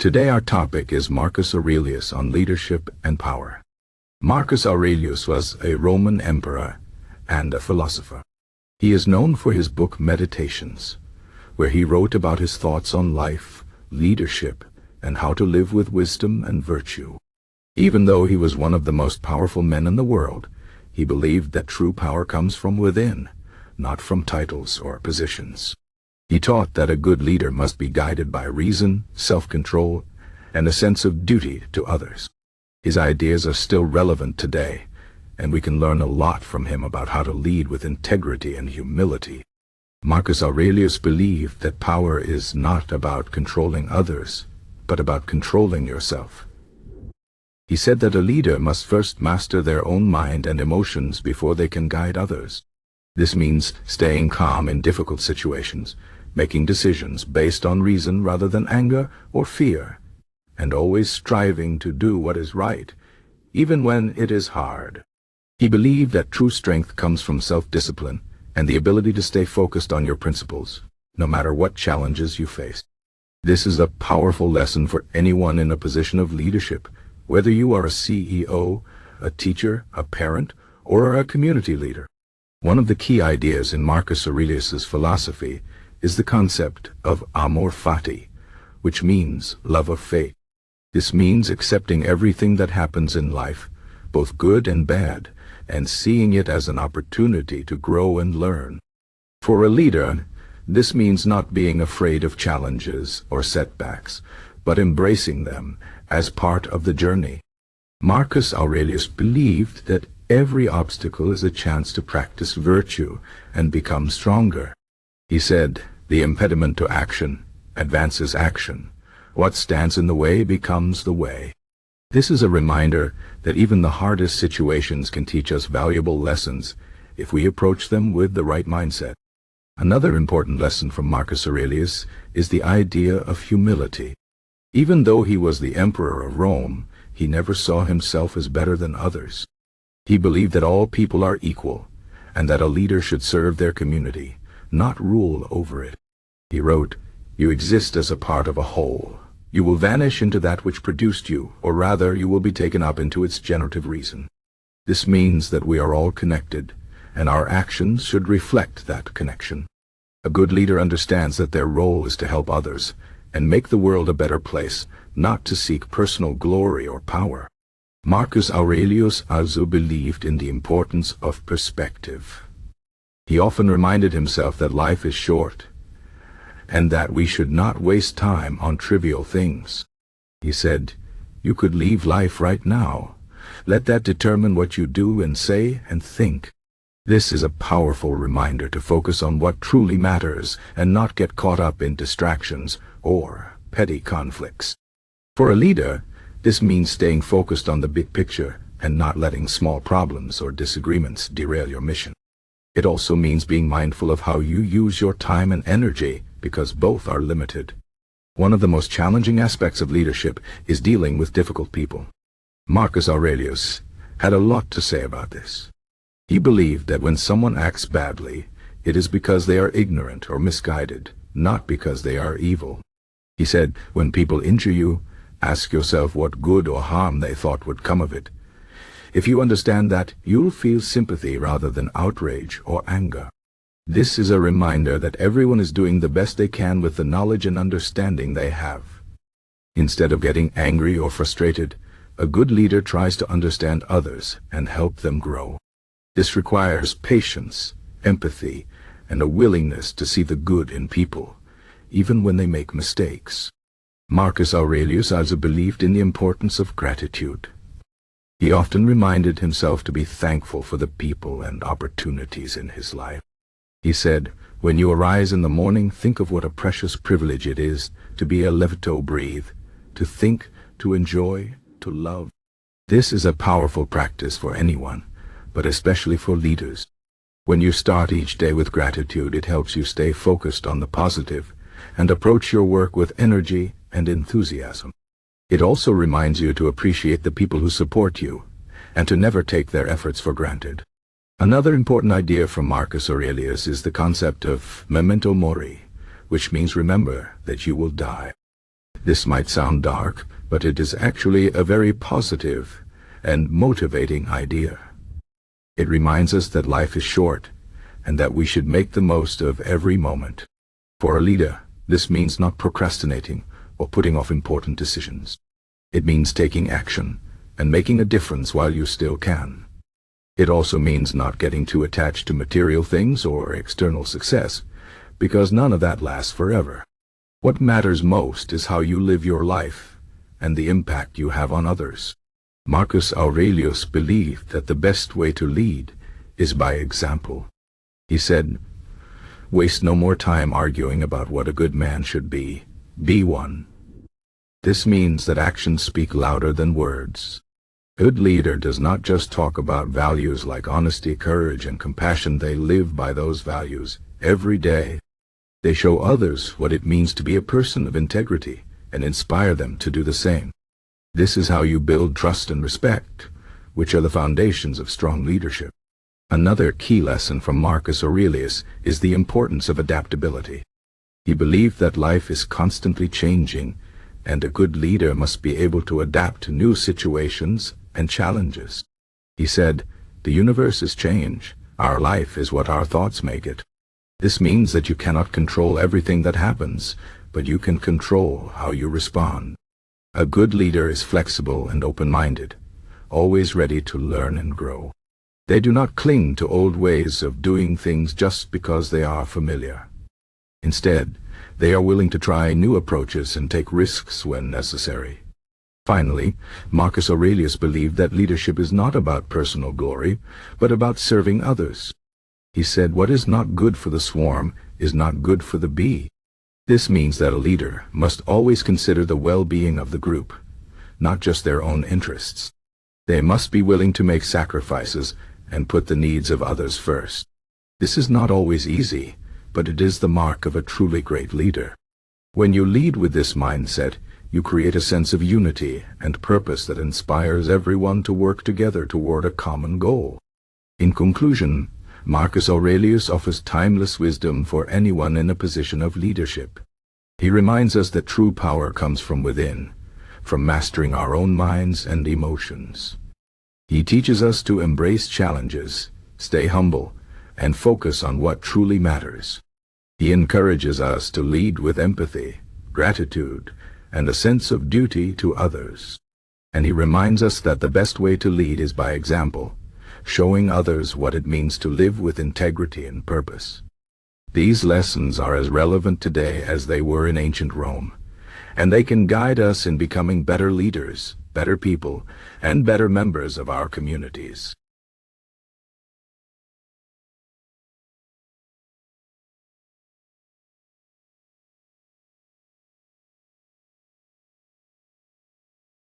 Today our topic is Marcus Aurelius on leadership and power. Marcus Aurelius was a Roman emperor and a philosopher. He is known for his book Meditations, where he wrote about his thoughts on life, leadership, and how to live with wisdom and virtue. Even though he was one of the most powerful men in the world, he believed that true power comes from within, not from titles or positions. He taught that a good leader must be guided by reason, self-control, and a sense of duty to others. His ideas are still relevant today, and we can learn a lot from him about how to lead with integrity and humility. Marcus Aurelius believed that power is not about controlling others, but about controlling yourself. He said that a leader must first master their own mind and emotions before they can guide others. This means staying calm in difficult situations, making decisions based on reason rather than anger or fear, and always striving to do what is right, even when it is hard. He believed that true strength comes from self-discipline and the ability to stay focused on your principles, no matter what challenges you face. This is a powerful lesson for anyone in a position of leadership, whether you are a CEO, a teacher, a parent, or a community leader. One of the key ideas in Marcus Aurelius's philosophy is the concept of Amor fati, which means love of fate. This means accepting everything that happens in life, both good and bad, and seeing it as an opportunity to grow and learn. For a leader, this means not being afraid of challenges or setbacks, but embracing them as part of the journey. Marcus Aurelius believed that every obstacle is a chance to practice virtue and become stronger. He said, "The impediment to action advances action. What stands in the way becomes the way." This is a reminder that even the hardest situations can teach us valuable lessons if we approach them with the right mindset. Another important lesson from Marcus Aurelius is the idea of humility. Even though he was the emperor of Rome, he never saw himself as better than others. He believed that all people are equal, and that a leader should serve their community, not rule over it. He wrote, "You exist as a part of a whole. You will vanish into that which produced you, or rather you will be taken up into its generative reason." This means that we are all connected, and our actions should reflect that connection. A good leader understands that their role is to help others and make the world a better place, not to seek personal glory or power. Marcus Aurelius also believed in the importance of perspective. He often reminded himself that life is short, and that we should not waste time on trivial things. He said, "You could leave life right now. Let that determine what you do and say and think." This is a powerful reminder to focus on what truly matters and not get caught up in distractions or petty conflicts. For a leader, this means staying focused on the big picture and not letting small problems or disagreements derail your mission. It also means being mindful of how you use your time and energy, because both are limited. One of the most challenging aspects of leadership is dealing with difficult people. Marcus Aurelius had a lot to say about this. He believed that when someone acts badly, it is because they are ignorant or misguided, not because they are evil. He said, "When people injure you, ask yourself what good or harm they thought would come of it. If you understand that, you'll feel sympathy rather than outrage or anger." This is a reminder that everyone is doing the best they can with the knowledge and understanding they have. Instead of getting angry or frustrated, a good leader tries to understand others and help them grow. This requires patience, empathy, and a willingness to see the good in people, even when they make mistakes. Marcus Aurelius also believed in the importance of gratitude. He often reminded himself to be thankful for the people and opportunities in his life. He said, "When you arise in the morning, think of what a precious privilege it is to be able to breathe, to think, to enjoy, to love." This is a powerful practice for anyone, but especially for leaders. When you start each day with gratitude, it helps you stay focused on the positive and approach your work with energy and enthusiasm. It also reminds you to appreciate the people who support you and to never take their efforts for granted. Another important idea from Marcus Aurelius is the concept of Memento mori, which means remember that you will die. This might sound dark, but it is actually a very positive and motivating idea. It reminds us that life is short and that we should make the most of every moment. For a leader, this means not procrastinating or putting off important decisions. It means taking action and making a difference while you still can. It also means not getting too attached to material things or external success, because none of that lasts forever. What matters most is how you live your life and the impact you have on others. Marcus Aurelius believed that the best way to lead is by example. He said, "Waste no more time arguing about what a good man should be. Be one." This means that actions speak louder than words. A good leader does not just talk about values like honesty, courage, and compassion. They live by those values every day. They show others what it means to be a person of integrity and inspire them to do the same. This is how you build trust and respect, which are the foundations of strong leadership. Another key lesson from Marcus Aurelius is the importance of adaptability. He believed that life is constantly changing, and a good leader must be able to adapt to new situations and challenges. He said, "The universe is change. Our life is what our thoughts make it." This means that you cannot control everything that happens, but you can control how you respond. A good leader is flexible and open-minded, always ready to learn and grow. They do not cling to old ways of doing things just because they are familiar. Instead, they are willing to try new approaches and take risks when necessary. Finally, Marcus Aurelius believed that leadership is not about personal glory, but about serving others. He said, "What is not good for the swarm is not good for the bee." This means that a leader must always consider the well-being of the group, not just their own interests. They must be willing to make sacrifices and put the needs of others first. This is not always easy, but it is the mark of a truly great leader. When you lead with this mindset, you create a sense of unity and purpose that inspires everyone to work together toward a common goal. In conclusion, Marcus Aurelius offers timeless wisdom for anyone in a position of leadership. He reminds us that true power comes from within, from mastering our own minds and emotions. He teaches us to embrace challenges, stay humble, and focus on what truly matters. He encourages us to lead with empathy, gratitude, and a sense of duty to others. And he reminds us that the best way to lead is by example, showing others what it means to live with integrity and purpose. These lessons are as relevant today as they were in ancient Rome, and they can guide us in becoming better leaders, better people, and better members of our communities.